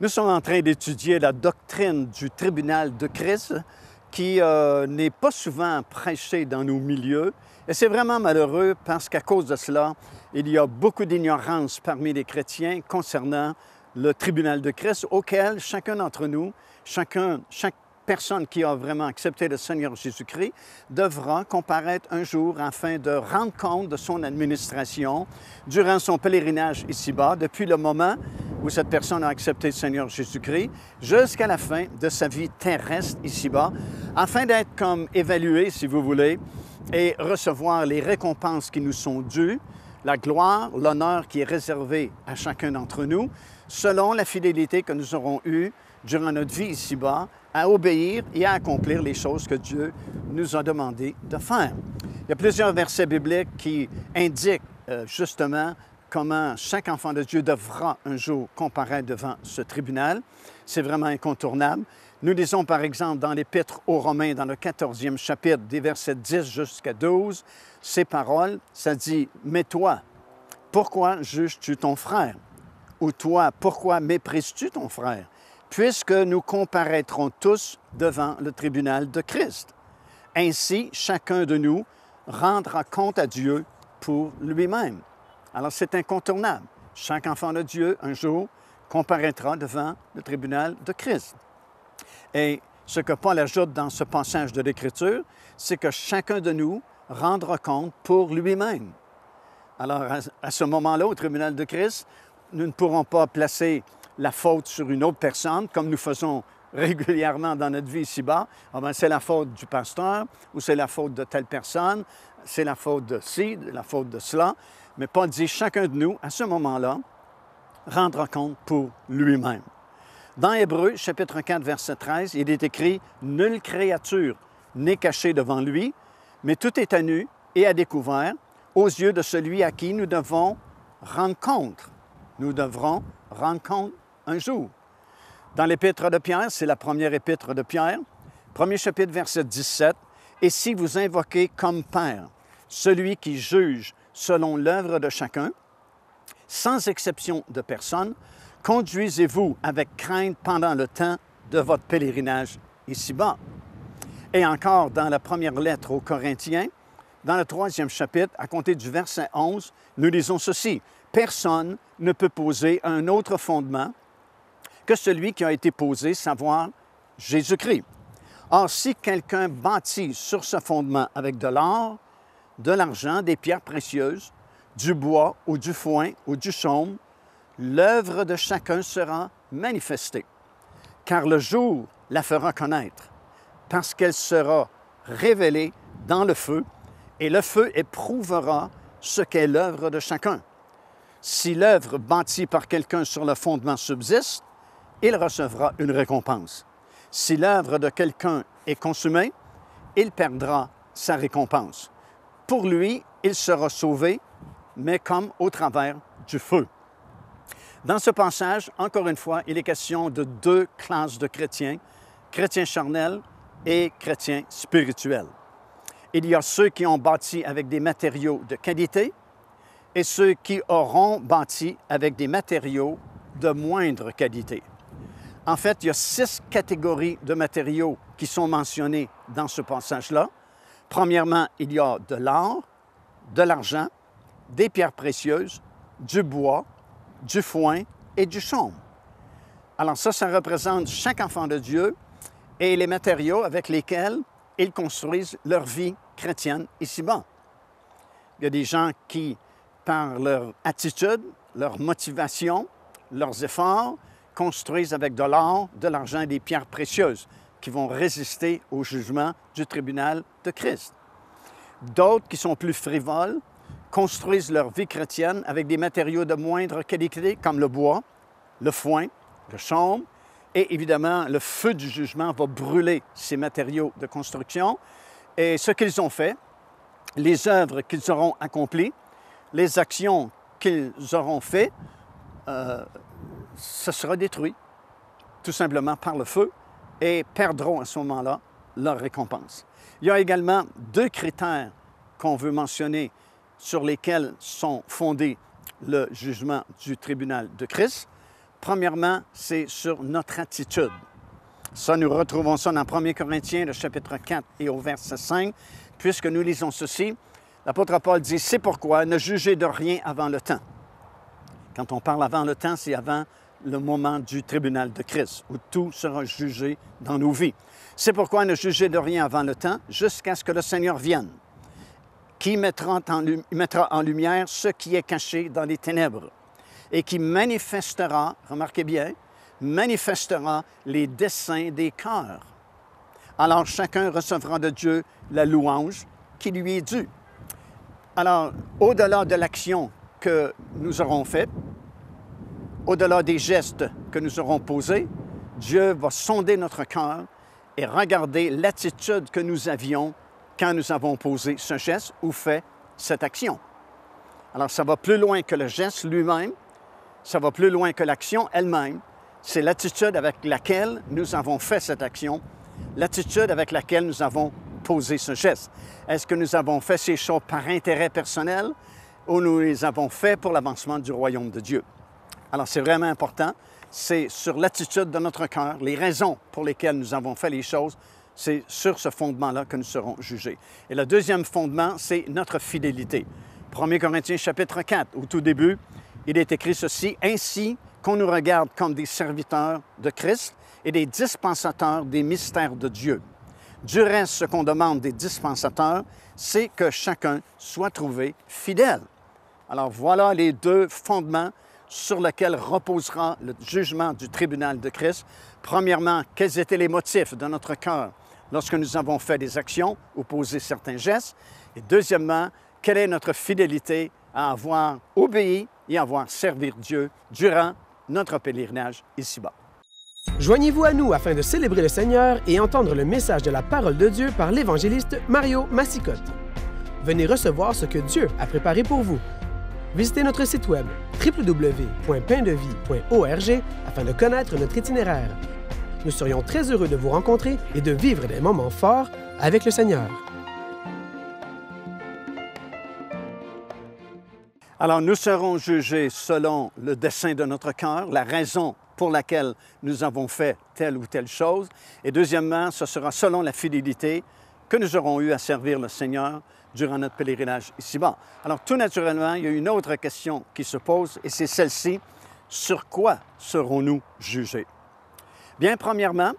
Nous sommes en train d'étudier la doctrine du tribunal de Christ qui n'est pas souvent prêchée dans nos milieux. Et c'est vraiment malheureux parce qu'à cause de cela, il y a beaucoup d'ignorance parmi les chrétiens concernant le tribunal de Christ auquel chacun d'entre nous, chaque personne qui a vraiment accepté le Seigneur Jésus-Christ devra comparaître un jour afin de rendre compte de son administration durant son pèlerinage ici-bas, depuis le moment où cette personne a accepté le Seigneur Jésus-Christ, jusqu'à la fin de sa vie terrestre ici-bas, afin d'être comme évalué, si vous voulez, et recevoir les récompenses qui nous sont dues, la gloire, l'honneur qui est réservé à chacun d'entre nous, selon la fidélité que nous aurons eue durant notre vie ici-bas, à obéir et à accomplir les choses que Dieu nous a demandé de faire. Il y a plusieurs versets bibliques qui indiquent justement comment chaque enfant de Dieu devra un jour comparaître devant ce tribunal. C'est vraiment incontournable. Nous lisons par exemple dans l'Épître aux Romains, dans le 14e chapitre, des versets 10 jusqu'à 12, ces paroles, ça dit « Mais toi, pourquoi juges-tu ton frère? Ou toi, pourquoi méprises-tu ton frère? Puisque nous comparaîtrons tous devant le tribunal de Christ. Ainsi, chacun de nous rendra compte à Dieu pour lui-même. » Alors, c'est incontournable. Chaque enfant de Dieu, un jour, comparaîtra devant le tribunal de Christ. Et ce que Paul ajoute dans ce passage de l'Écriture, c'est que chacun de nous rendra compte pour lui-même. Alors, à ce moment-là, au tribunal de Christ, nous ne pourrons pas placer la faute sur une autre personne, comme nous faisons régulièrement dans notre vie ici-bas. Ah bien, c'est la faute du pasteur, ou c'est la faute de telle personne, c'est la faute de ci, la faute de cela. Mais Paul dit, chacun de nous, à ce moment-là, rendra compte pour lui-même. Dans Hébreux, chapitre 4, verset 13, il est écrit « Nulle créature n'est cachée devant lui, mais tout est à nu et à découvert aux yeux de celui à qui nous devons rendre compte. » Nous devrons rendre compte un jour. Dans l'Épître de Pierre, c'est la première épître de Pierre, premier chapitre, verset 17, « Et si vous invoquez comme Père celui qui juge selon l'œuvre de chacun, sans exception de personne, conduisez-vous avec crainte pendant le temps de votre pèlerinage ici-bas. » Et encore dans la première lettre aux Corinthiens, dans le 3e chapitre, à compter du verset 11, nous lisons ceci. « Personne ne peut poser un autre fondement que celui qui a été posé, savoir Jésus-Christ. Or, si quelqu'un bâtit sur ce fondement avec de l'or, de l'argent, des pierres précieuses, du bois ou du foin ou du chaume, l'œuvre de chacun sera manifestée, car le jour la fera connaître, parce qu'elle sera révélée dans le feu, et le feu éprouvera ce qu'est l'œuvre de chacun. Si l'œuvre bâtie par quelqu'un sur le fondement subsiste, il recevra une récompense. Si l'œuvre de quelqu'un est consumée, il perdra sa récompense. Pour lui, il sera sauvé, mais comme au travers du feu. Dans ce passage, encore une fois, il est question de deux classes de chrétiens, chrétiens charnels et chrétiens spirituels. Il y a ceux qui ont bâti avec des matériaux de qualité et ceux qui auront bâti avec des matériaux de moindre qualité. En fait, il y a 6 catégories de matériaux qui sont mentionnés dans ce passage-là. Premièrement, il y a de l'or, de l'argent, des pierres précieuses, du bois, du foin et du chaume. Alors ça représente chaque enfant de Dieu et les matériaux avec lesquels ils construisent leur vie chrétienne ici-bas. Il y a des gens qui, par leur attitude, leur motivation, leurs efforts, construisent avec de l'or, de l'argent et des pierres précieuses qui vont résister au jugement du tribunal de Christ. D'autres qui sont plus frivoles construisent leur vie chrétienne avec des matériaux de moindre qualité comme le bois, le foin, le chaume, et évidemment, le feu du jugement va brûler ces matériaux de construction. Et ce qu'ils ont fait, les œuvres qu'ils auront accomplies, les actions qu'ils auront faites, ce sera détruit, tout simplement par le feu, et perdront à ce moment-là leur récompense. Il y a également 2 critères qu'on veut mentionner sur lesquels sont fondés le jugement du tribunal de Christ. premièrement, c'est sur notre attitude. Ça, nous retrouvons ça dans 1 Corinthiens, le chapitre 4 et au verset 5. Puisque nous lisons ceci, l'apôtre Paul dit « C'est pourquoi ne jugez de rien avant le temps. » Quand on parle avant le temps, c'est avant le moment du tribunal de Christ, où tout sera jugé dans nos vies. C'est pourquoi ne jugez de rien avant le temps, jusqu'à ce que le Seigneur vienne, qui mettra en lumière ce qui est caché dans les ténèbres, et qui manifestera, remarquez bien, manifestera les desseins des cœurs. Alors chacun recevra de Dieu la louange qui lui est due. Alors, au-delà de l'action que nous aurons faite, au-delà des gestes que nous aurons posés, Dieu va sonder notre cœur et regarder l'attitude que nous avions quand nous avons posé ce geste ou fait cette action. Alors, ça va plus loin que le geste lui-même, ça va plus loin que l'action elle-même. C'est l'attitude avec laquelle nous avons fait cette action, l'attitude avec laquelle nous avons posé ce geste. Est-ce que nous avons fait ces choses par intérêt personnel ou nous les avons fait pour l'avancement du royaume de Dieu? Alors, c'est vraiment important. C'est sur l'attitude de notre cœur, les raisons pour lesquelles nous avons fait les choses, c'est sur ce fondement-là que nous serons jugés. Et le deuxième fondement, c'est notre fidélité. 1 Corinthiens chapitre 4, au tout début, il est écrit ceci, « Ainsi qu'on nous regarde comme des serviteurs de Christ et des dispensateurs des mystères de Dieu. Du reste, ce qu'on demande des dispensateurs, c'est que chacun soit trouvé fidèle. » Alors voilà les deux fondements sur lesquels reposera le jugement du tribunal de Christ. Premièrement, quels étaient les motifs de notre cœur lorsque nous avons fait des actions ou posé certains gestes? Et deuxièmement, quelle est notre fidélité à avoir obéi et à avoir servi Dieu durant notre pèlerinage ici-bas? Joignez-vous à nous afin de célébrer le Seigneur et entendre le message de la parole de Dieu par l'évangéliste Mario Massicotte. Venez recevoir ce que Dieu a préparé pour vous. Visitez notre site web www.paindevie.org afin de connaître notre itinéraire. Nous serions très heureux de vous rencontrer et de vivre des moments forts avec le Seigneur. Alors, nous serons jugés selon le dessein de notre cœur, la raison pour laquelle nous avons fait telle ou telle chose. Et deuxièmement, ce sera selon la fidélité que nous aurons eue à servir le Seigneur durant notre pèlerinage ici-bas. Alors, tout naturellement, il y a une autre question qui se pose, et c'est celle-ci. Sur quoi serons-nous jugés? Bien, premièrement,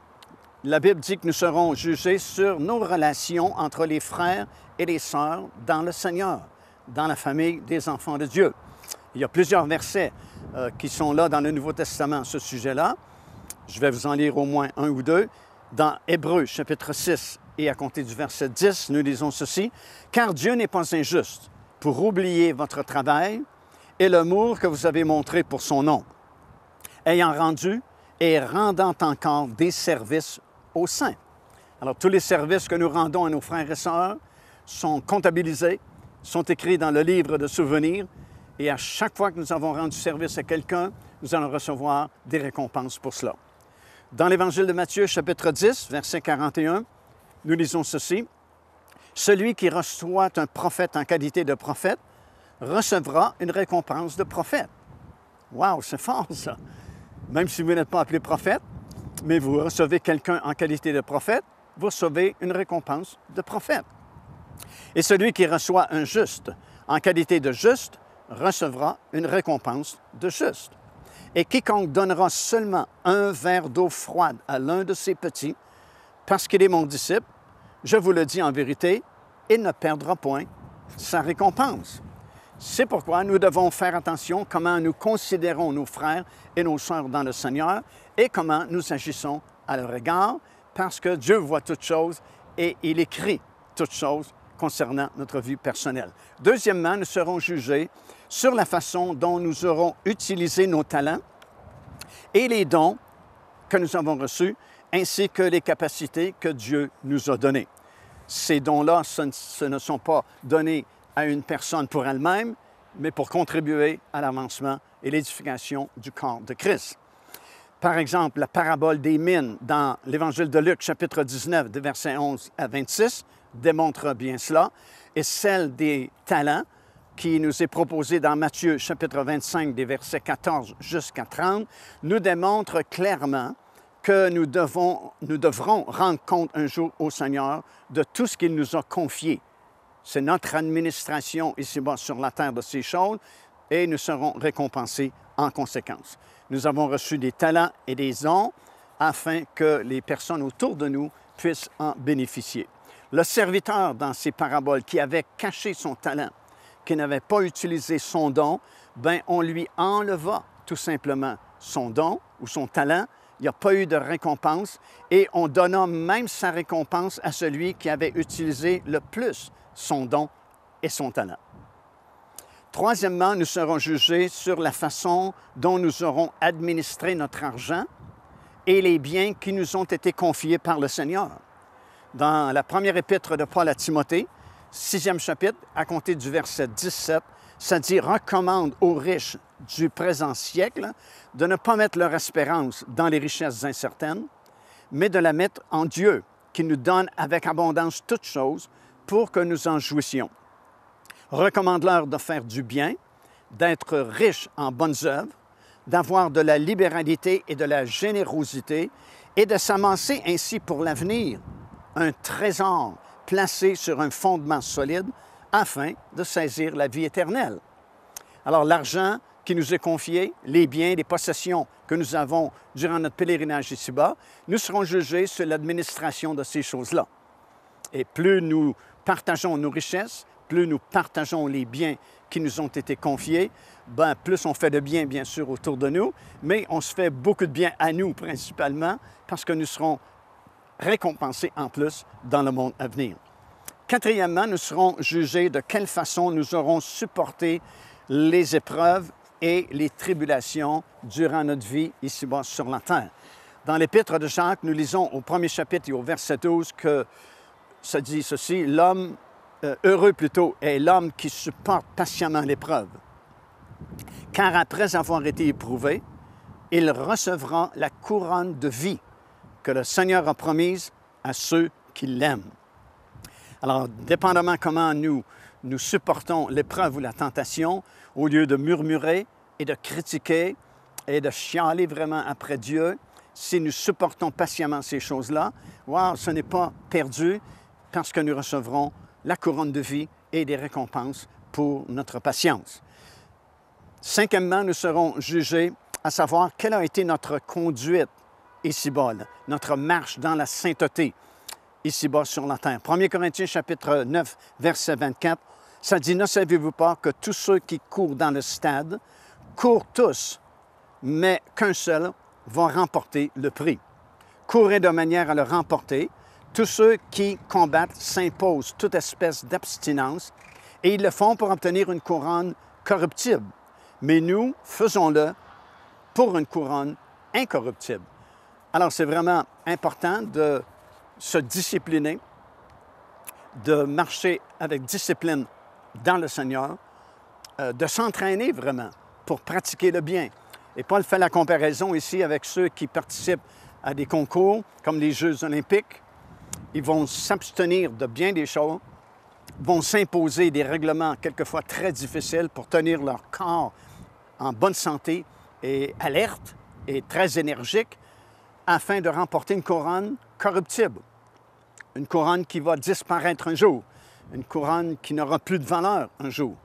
la Bible dit que nous serons jugés sur nos relations entre les frères et les sœurs dans le Seigneur, dans la famille des enfants de Dieu. Il y a plusieurs versets qui sont là dans le Nouveau Testament à ce sujet-là. Je vais vous en lire au moins un ou deux. Dans Hébreux, chapitre 6, et à compter du verset 10, nous lisons ceci. « Car Dieu n'est pas injuste pour oublier votre travail et l'amour que vous avez montré pour son nom, ayant rendu et rendant encore des services aux saints. » Alors, tous les services que nous rendons à nos frères et sœurs sont comptabilisés, sont écrits dans le livre de souvenirs, et à chaque fois que nous avons rendu service à quelqu'un, nous allons recevoir des récompenses pour cela. Dans l'Évangile de Matthieu, chapitre 10, verset 41, nous lisons ceci. « Celui qui reçoit un prophète en qualité de prophète recevra une récompense de prophète. » Wow, c'est fort ça! Même si vous n'êtes pas appelé prophète, mais vous recevez quelqu'un en qualité de prophète, vous recevez une récompense de prophète. Et celui qui reçoit un juste en qualité de juste recevra une récompense de juste. Et quiconque donnera seulement un verre d'eau froide à l'un de ses petits, parce qu'il est mon disciple, je vous le dis en vérité, il ne perdra point sa récompense. C'est pourquoi nous devons faire attention comment nous considérons nos frères et nos sœurs dans le Seigneur et comment nous agissons à leur égard, parce que Dieu voit toutes choses et il écrit toutes choses concernant notre vie personnelle. Deuxièmement, nous serons jugés sur la façon dont nous aurons utilisé nos talents et les dons que nous avons reçus, ainsi que les capacités que Dieu nous a données. Ces dons-là, ce ne sont pas donnés à une personne pour elle-même, mais pour contribuer à l'avancement et l'édification du corps de Christ. Par exemple, la parabole des mines dans l'Évangile de Luc, chapitre 19, de versets 11 à 26, démontre bien cela, et celle des talents qui nous est proposé dans Matthieu chapitre 25 des versets 14 jusqu'à 30 nous démontre clairement que nous devrons rendre compte un jour au Seigneur de tout ce qu'il nous a confié. C'est notre administration ici-bas sur la terre de ces choses et nous serons récompensés en conséquence. Nous avons reçu des talents et des dons afin que les personnes autour de nous puissent en bénéficier. Le serviteur dans ces paraboles qui avait caché son talent, qui n'avait pas utilisé son don, bien, on lui enleva tout simplement son don ou son talent. Il n'y a pas eu de récompense et on donna même sa récompense à celui qui avait utilisé le plus son don et son talent. Troisièmement, nous serons jugés sur la façon dont nous aurons administré notre argent et les biens qui nous ont été confiés par le Seigneur. Dans la première épître de Paul à Timothée, 6e chapitre, à compter du verset 17, ça dit « Recommande aux riches du présent siècle de ne pas mettre leur espérance dans les richesses incertaines, mais de la mettre en Dieu, qui nous donne avec abondance toutes choses pour que nous en jouissions. Recommande-leur de faire du bien, d'être riches en bonnes œuvres, d'avoir de la libéralité et de la générosité et de s'amasser ainsi pour l'avenir un trésor placé sur un fondement solide afin de saisir la vie éternelle. » Alors l'argent qui nous est confié, les biens, les possessions que nous avons durant notre pèlerinage ici-bas, nous serons jugés sur l'administration de ces choses-là. Et plus nous partageons nos richesses, plus nous partageons les biens qui nous ont été confiés, bien, plus on fait de bien, bien sûr, autour de nous, mais on se fait beaucoup de bien à nous principalement parce que nous serons récompensés en plus dans le monde à venir. Quatrièmement, nous serons jugés de quelle façon nous aurons supporté les épreuves et les tribulations durant notre vie ici-bas sur la terre. Dans l'Épître de Jacques, nous lisons au premier chapitre et au verset 12 que ça dit ceci, « L'homme, heureux plutôt, est l'homme qui supporte patiemment l'épreuve, car après avoir été éprouvé, il recevra la couronne de vie que le Seigneur a promise à ceux qui l'aiment. » Alors, dépendamment comment nous supportons l'épreuve ou la tentation, au lieu de murmurer et de critiquer et de chialer vraiment après Dieu, si nous supportons patiemment ces choses-là, wow, ce n'est pas perdu parce que nous recevrons la couronne de vie et des récompenses pour notre patience. Cinquièmement, nous serons jugés à savoir quelle a été notre conduite ici-bas, notre marche dans la sainteté ici-bas sur la terre. 1 Corinthiens chapitre 9, verset 24, ça dit « Ne savez-vous pas que tous ceux qui courent dans le stade courent tous, mais qu'un seul va remporter le prix. Courez de manière à le remporter. Tous ceux qui combattent s'imposent toute espèce d'abstinence et ils le font pour obtenir une couronne corruptible. Mais nous, faisons-le pour une couronne incorruptible. » Alors, c'est vraiment important de se discipliner, de marcher avec discipline dans le Seigneur, de s'entraîner vraiment pour pratiquer le bien. Et Paul fait la comparaison ici avec ceux qui participent à des concours comme les Jeux olympiques. Ils vont s'abstenir de bien des choses, vont s'imposer des règlements quelquefois très difficiles pour tenir leur corps en bonne santé et alerte et très énergique afin de remporter une couronne corruptible, une couronne qui va disparaître un jour, une couronne qui n'aura plus de valeur un jour.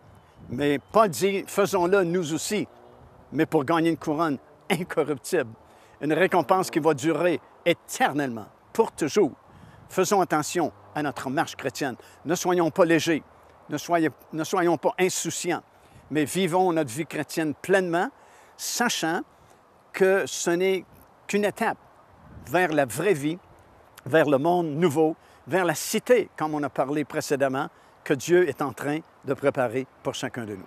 Mais Paul dit, faisons-le nous aussi, mais pour gagner une couronne incorruptible, une récompense qui va durer éternellement, pour toujours. Faisons attention à notre marche chrétienne. Ne soyons pas légers, ne soyons pas insouciants, mais vivons notre vie chrétienne pleinement, sachant que ce n'est qu'une étape vers la vraie vie, vers le monde nouveau, vers la cité, comme on a parlé précédemment, que Dieu est en train de préparer pour chacun de nous.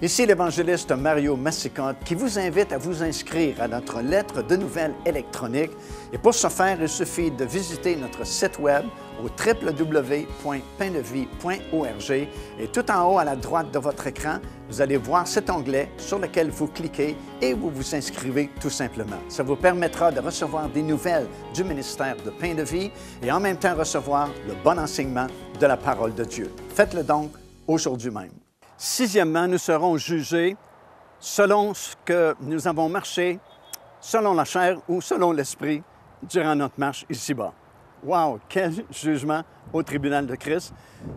Ici l'évangéliste Mario Massicotte qui vous invite à vous inscrire à notre lettre de nouvelles électronique. Et pour ce faire, il suffit de visiter notre site web au www.paindevie.org et tout en haut à la droite de votre écran, vous allez voir cet onglet sur lequel vous cliquez et vous vous inscrivez tout simplement. Ça vous permettra de recevoir des nouvelles du ministère de Pain de Vie et en même temps recevoir le bon enseignement de la parole de Dieu. Faites-le donc aujourd'hui même. Sixièmement, nous serons jugés selon ce que nous avons marché, selon la chair ou selon l'esprit, durant notre marche ici-bas. Wow! Quel jugement au tribunal de Christ!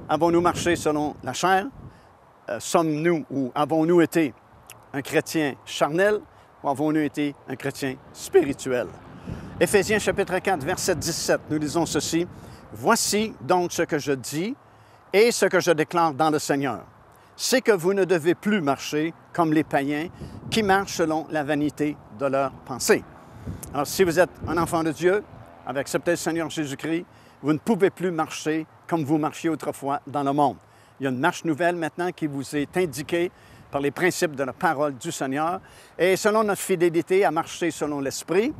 Avons-nous marché selon la chair? Sommes-nous ou avons-nous été un chrétien charnel ou avons-nous été un chrétien spirituel? Éphésiens chapitre 4, verset 17, nous lisons ceci. « Voici donc ce que je dis et ce que je déclare dans le Seigneur. C'est que vous ne devez plus marcher comme les païens qui marchent selon la vanité de leurs pensées. » Alors, si vous êtes un enfant de Dieu, avez accepté le Seigneur Jésus-Christ, vous ne pouvez plus marcher comme vous marchiez autrefois dans le monde. Il y a une marche nouvelle maintenant qui vous est indiquée par les principes de la parole du Seigneur. Et selon notre fidélité à marcher selon l'Esprit,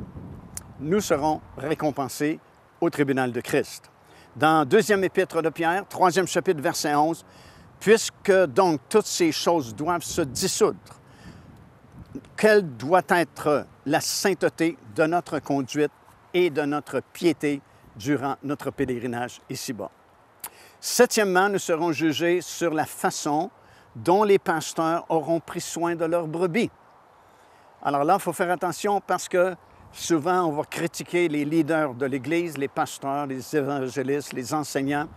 nous serons récompensés au tribunal de Christ. Dans 2e épître de Pierre, 3e chapitre, verset 11, « Puisque donc toutes ces choses doivent se dissoudre, quelle doit être la sainteté de notre conduite et de notre piété durant notre pèlerinage ici-bas. » Septièmement, nous serons jugés sur la façon dont les pasteurs auront pris soin de leurs brebis. Alors là, il faut faire attention parce que souvent, on va critiquer les leaders de l'Église, les pasteurs, les évangélistes, les enseignants.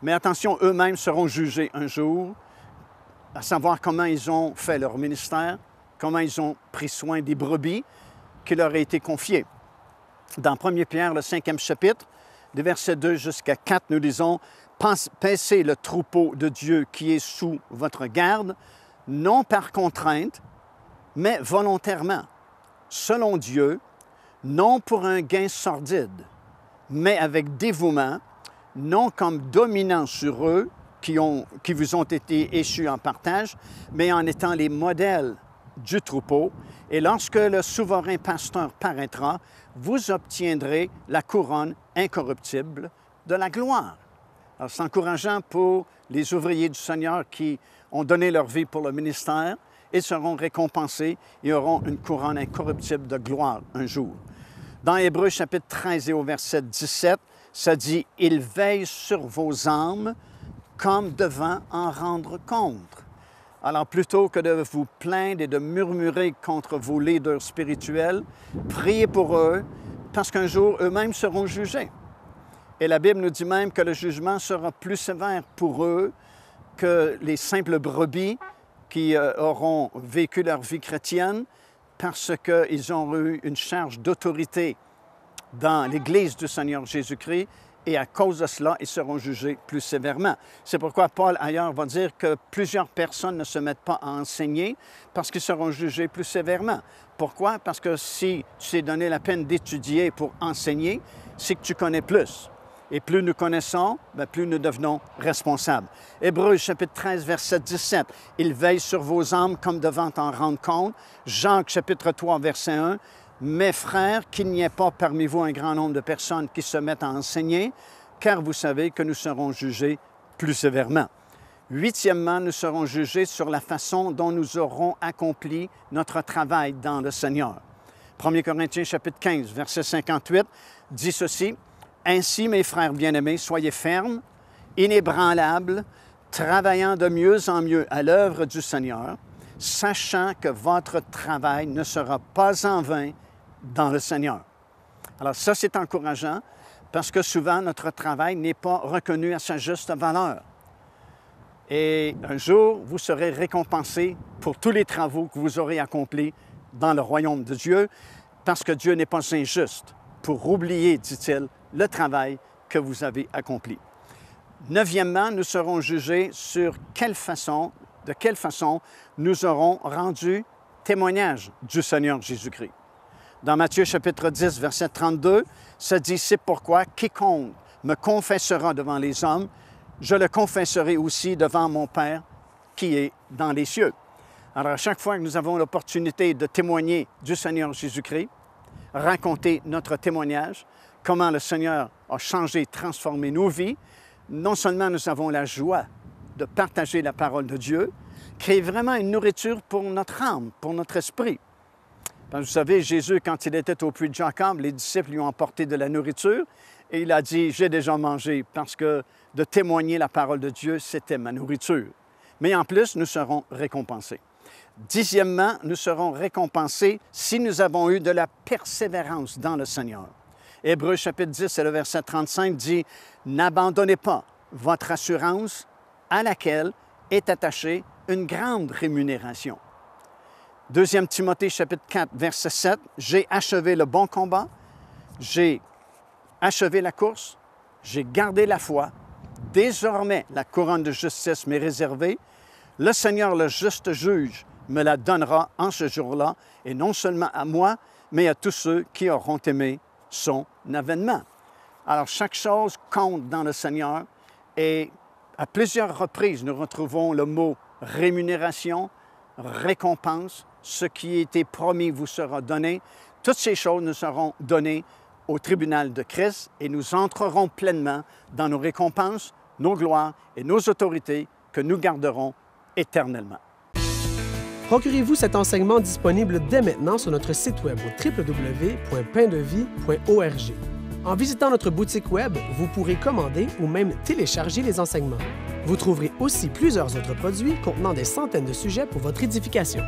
Mais attention, eux-mêmes seront jugés un jour, à savoir comment ils ont fait leur ministère, comment ils ont pris soin des brebis qui leur a été confiées. Dans 1 Pierre, le 5e chapitre, des versets 2 jusqu'à 4, nous lisons « Paissez le troupeau de Dieu qui est sous votre garde, non par contrainte, mais volontairement, selon Dieu, non pour un gain sordide, mais avec dévouement, non comme dominant sur eux qui vous ont été échus en partage, mais en étant les modèles du troupeau. Et lorsque le souverain pasteur paraîtra, vous obtiendrez la couronne incorruptible de la gloire. » Alors, c'est encourageant pour les ouvriers du Seigneur qui ont donné leur vie pour le ministère. Ils seront récompensés et auront une couronne incorruptible de gloire un jour. Dans Hébreux chapitre 13 et au verset 17, ça dit « Il veille sur vos âmes comme devant en rendre compte. » Alors, plutôt que de vous plaindre et de murmurer contre vos leaders spirituels, priez pour eux parce qu'un jour, eux-mêmes seront jugés. Et la Bible nous dit même que le jugement sera plus sévère pour eux que les simples brebis qui auront vécu leur vie chrétienne parce qu'ils ont eu une charge d'autorité dans l'Église du Seigneur Jésus-Christ et à cause de cela, ils seront jugés plus sévèrement. C'est pourquoi Paul, ailleurs, va dire que plusieurs personnes ne se mettent pas à enseigner parce qu'ils seront jugés plus sévèrement. Pourquoi? Parce que si tu t'es donné la peine d'étudier pour enseigner, c'est que tu connais plus. Et plus nous connaissons, plus nous devenons responsables. Hébreux chapitre 13, verset 17. « Il veille sur vos âmes comme devant en rendre compte. » Jacques chapitre 3, verset 1. « Mes frères, qu'il n'y ait pas parmi vous un grand nombre de personnes qui se mettent à enseigner, car vous savez que nous serons jugés plus sévèrement. » Huitièmement, nous serons jugés sur la façon dont nous aurons accompli notre travail dans le Seigneur. 1 Corinthiens chapitre 15, verset 58 dit ceci. « Ainsi, mes frères bien-aimés, soyez fermes, inébranlables, travaillant de mieux en mieux à l'œuvre du Seigneur, sachant que votre travail ne sera pas en vain dans le Seigneur. » Alors ça, c'est encourageant parce que souvent, notre travail n'est pas reconnu à sa juste valeur. Et un jour, vous serez récompensés pour tous les travaux que vous aurez accomplis dans le royaume de Dieu parce que Dieu n'est pas injuste pour oublier, dit-il, le travail que vous avez accompli. Neuvièmement, nous serons jugés sur de quelle façon nous aurons rendu témoignage du Seigneur Jésus-Christ. Dans Matthieu chapitre 10, verset 32, ça dit « C'est pourquoi quiconque me confessera devant les hommes, je le confesserai aussi devant mon Père qui est dans les cieux. » Alors, à chaque fois que nous avons l'opportunité de témoigner du Seigneur Jésus-Christ, raconter notre témoignage, comment le Seigneur a changé, transformé nos vies, non seulement nous avons la joie de partager la parole de Dieu, créer vraiment une nourriture pour notre âme, pour notre esprit. Parce que vous savez, Jésus, quand il était au puits de Jacob, les disciples lui ont apporté de la nourriture et il a dit « J'ai déjà mangé » parce que de témoigner la parole de Dieu, c'était ma nourriture. mais en plus, nous serons récompensés. Dixièmement, nous serons récompensés si nous avons eu de la persévérance dans le Seigneur. Hébreux chapitre 10 et le verset 35 dit « N'abandonnez pas votre assurance à laquelle est attachée une grande rémunération. » 2 Timothée chapitre 4 verset 7 « J'ai achevé le bon combat, j'ai achevé la course, j'ai gardé la foi. Désormais, la couronne de justice m'est réservée. Le Seigneur, le juste juge, me la donnera en ce jour-là, et non seulement à moi, mais à tous ceux qui auront aimé son avènement. » Alors, chaque chose compte dans le Seigneur, et à plusieurs reprises, nous retrouvons le mot rémunération, récompense, ce qui a été promis vous sera donné. Toutes ces choses nous seront données au tribunal de Christ et nous entrerons pleinement dans nos récompenses, nos gloires et nos autorités que nous garderons éternellement. Procurez-vous cet enseignement disponible dès maintenant sur notre site web au www.paindevie.org. En visitant notre boutique web, vous pourrez commander ou même télécharger les enseignements. Vous trouverez aussi plusieurs autres produits contenant des centaines de sujets pour votre édification.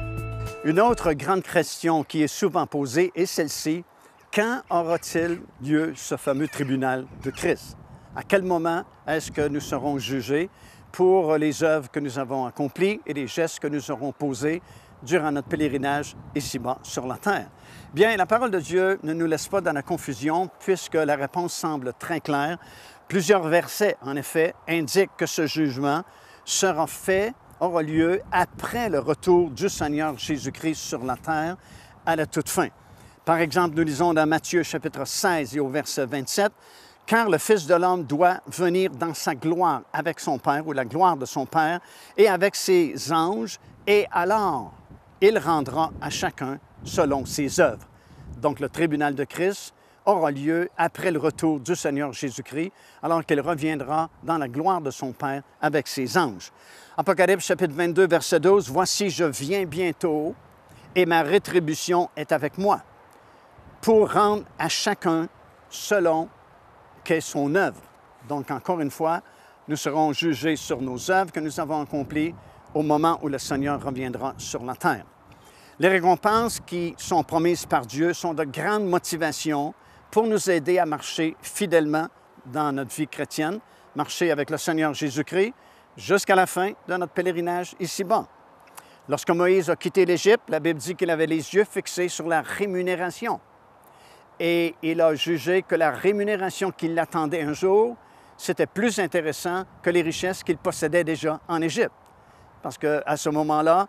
Une autre grande question qui est souvent posée est celle-ci. Quand aura-t-il lieu ce fameux tribunal de Christ? À quel moment est-ce que nous serons jugés pour les œuvres que nous avons accomplies et les gestes que nous aurons posés durant notre pèlerinage ici-bas sur la terre? Bien, la parole de Dieu ne nous laisse pas dans la confusion puisque la réponse semble très claire. Plusieurs versets, en effet, indiquent que ce jugement aura lieu après le retour du Seigneur Jésus-Christ sur la terre à la toute fin. Par exemple, nous lisons dans Matthieu chapitre 16 et au verset 27, « Car le Fils de l'homme doit venir dans sa gloire avec son Père, ou la gloire de son Père, et avec ses anges, et alors il rendra à chacun selon ses œuvres. » Donc le tribunal de Christ aura lieu après le retour du Seigneur Jésus-Christ, alors qu'il reviendra dans la gloire de son Père avec ses anges. Apocalypse chapitre 22, verset 12, « Voici, je viens bientôt, et ma rétribution est avec moi, pour rendre à chacun selon qu'est son œuvre. » Donc, encore une fois, nous serons jugés sur nos œuvres que nous avons accomplies au moment où le Seigneur reviendra sur la terre. Les récompenses qui sont promises par Dieu sont de grandes motivations pour nous aider à marcher fidèlement dans notre vie chrétienne, marcher avec le Seigneur Jésus-Christ jusqu'à la fin de notre pèlerinage ici-bas. Lorsque Moïse a quitté l'Égypte, la Bible dit qu'il avait les yeux fixés sur la rémunération. Et il a jugé que la rémunération qui l'attendait un jour, c'était plus intéressant que les richesses qu'il possédait déjà en Égypte. Parce qu'à ce moment-là,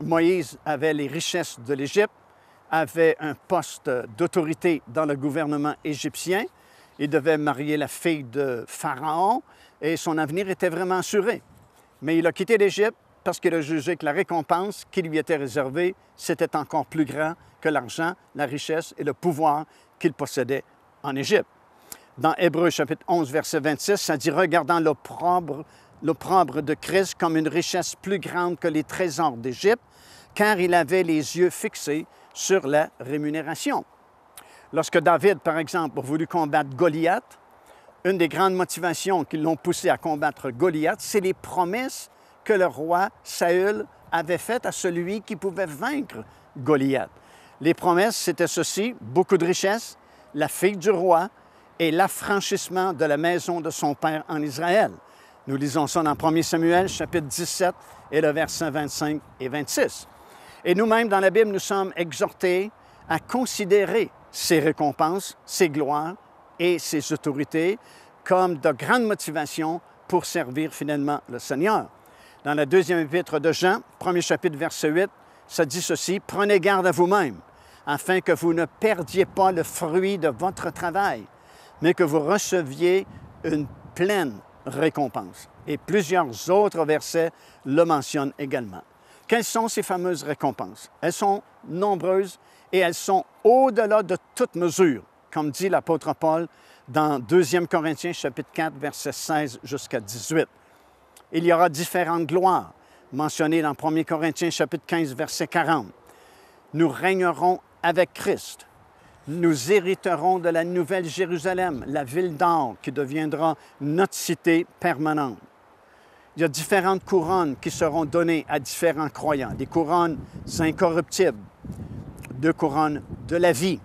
Moïse avait les richesses de l'Égypte, avait un poste d'autorité dans le gouvernement égyptien. Il devait marier la fille de Pharaon et son avenir était vraiment assuré. Mais il a quitté l'Égypte parce qu'il a jugé que la récompense qui lui était réservée, c'était encore plus grand que l'argent, la richesse et le pouvoir qu'il possédait en Égypte. Dans Hébreux chapitre 11, verset 26, ça dit « Regardant l'opprobre de Christ comme une richesse plus grande que les trésors d'Égypte, car il avait les yeux fixés sur la rémunération. » Lorsque David, par exemple, a voulu combattre Goliath, une des grandes motivations qui l'ont poussé à combattre Goliath, c'est les promesses que le roi Saül avait faites à celui qui pouvait vaincre Goliath. Les promesses, c'était ceci, beaucoup de richesses, la fille du roi et l'affranchissement de la maison de son père en Israël. Nous lisons ça dans 1 Samuel, chapitre 17, et le verset 25 et 26. Et nous-mêmes, dans la Bible, nous sommes exhortés à considérer ces récompenses, ces gloires et ces autorités comme de grandes motivations pour servir finalement le Seigneur. Dans la deuxième épître de Jean, premier chapitre, verset 8, ça dit ceci, « Prenez garde à vous-même, afin que vous ne perdiez pas le fruit de votre travail, mais que vous receviez une pleine récompense. » Et plusieurs autres versets le mentionnent également. Quelles sont ces fameuses récompenses? Elles sont nombreuses et elles sont au-delà de toute mesure, comme dit l'apôtre Paul dans 2 Corinthiens, chapitre 4, versets 16 jusqu'à 18. Il y aura différentes gloires mentionnées dans 1 Corinthiens, chapitre 15, verset 40. Nous régnerons avec Christ. Nous hériterons de la nouvelle Jérusalem, la ville d'or qui deviendra notre cité permanente. il y a différentes couronnes qui seront données à différents croyants. Des couronnes incorruptibles, des couronnes de la vie,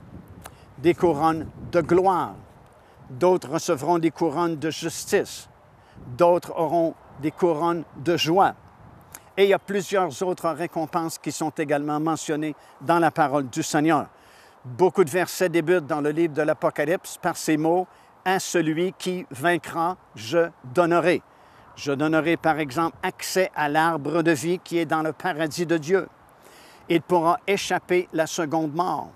des couronnes de gloire. D'autres recevront des couronnes de justice. D'autres auront des couronnes de joie. Et il y a plusieurs autres récompenses qui sont également mentionnées dans la parole du Seigneur. Beaucoup de versets débutent dans le livre de l'Apocalypse par ces mots « À celui qui vaincra, je donnerai ». Je donnerai par exemple accès à l'arbre de vie qui est dans le paradis de Dieu. Il pourra échapper la seconde mort.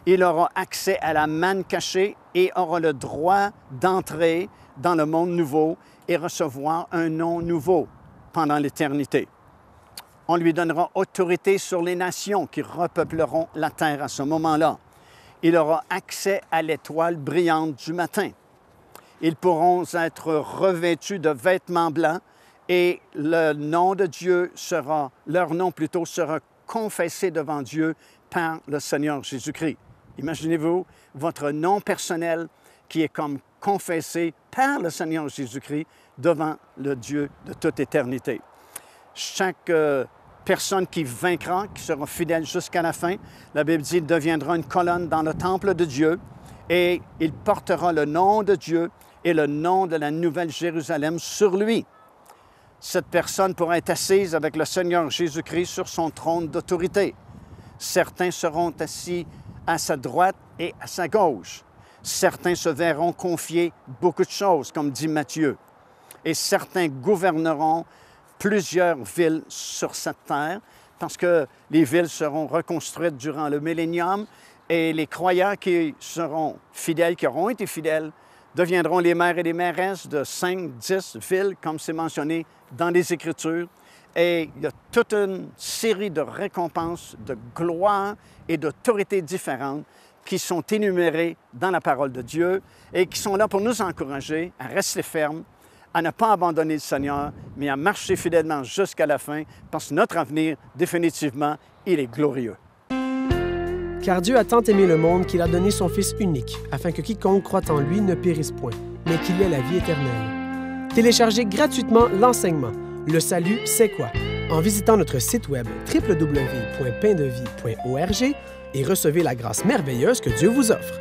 Il aura accès à la manne cachée et aura le droit d'entrer dans le monde nouveau et recevoir un nom nouveau pendant l'éternité. On lui donnera autorité sur les nations qui repeupleront la terre à ce moment-là. Il aura accès à l'étoile brillante du matin. Ils pourront être revêtus de vêtements blancs et leur nom sera confessé devant Dieu par le Seigneur Jésus-Christ. Imaginez-vous votre nom personnel qui est comme confessé par le Seigneur Jésus-Christ devant le Dieu de toute éternité. Chaque personne qui vaincra, qui sera fidèle jusqu'à la fin, la Bible dit, deviendra une colonne dans le temple de Dieu et il portera le nom de Dieu et le nom de la Nouvelle Jérusalem sur lui. Cette personne pourra être assise avec le Seigneur Jésus-Christ sur son trône d'autorité. Certains seront assis à sa droite et à sa gauche. Certains se verront confier beaucoup de choses, comme dit Matthieu. Et certains gouverneront plusieurs villes sur cette terre, parce que les villes seront reconstruites durant le millénium et les croyants qui seront fidèles, qui auront été fidèles, deviendront les maires et les mairesses de 5, 10 villes, comme c'est mentionné dans les Écritures. Et il y a toute une série de récompenses, de gloire et d'autorités différentes qui sont énumérées dans la parole de Dieu et qui sont là pour nous encourager à rester fermes, à ne pas abandonner le Seigneur, mais à marcher fidèlement jusqu'à la fin, parce que notre avenir, définitivement, il est glorieux. Car Dieu a tant aimé le monde qu'il a donné son Fils unique, afin que quiconque croit en lui ne périsse point, mais qu'il ait la vie éternelle. Téléchargez gratuitement l'enseignement « Le salut, c'est quoi ?» en visitant notre site web www.paindevie.org et recevez la grâce merveilleuse que Dieu vous offre.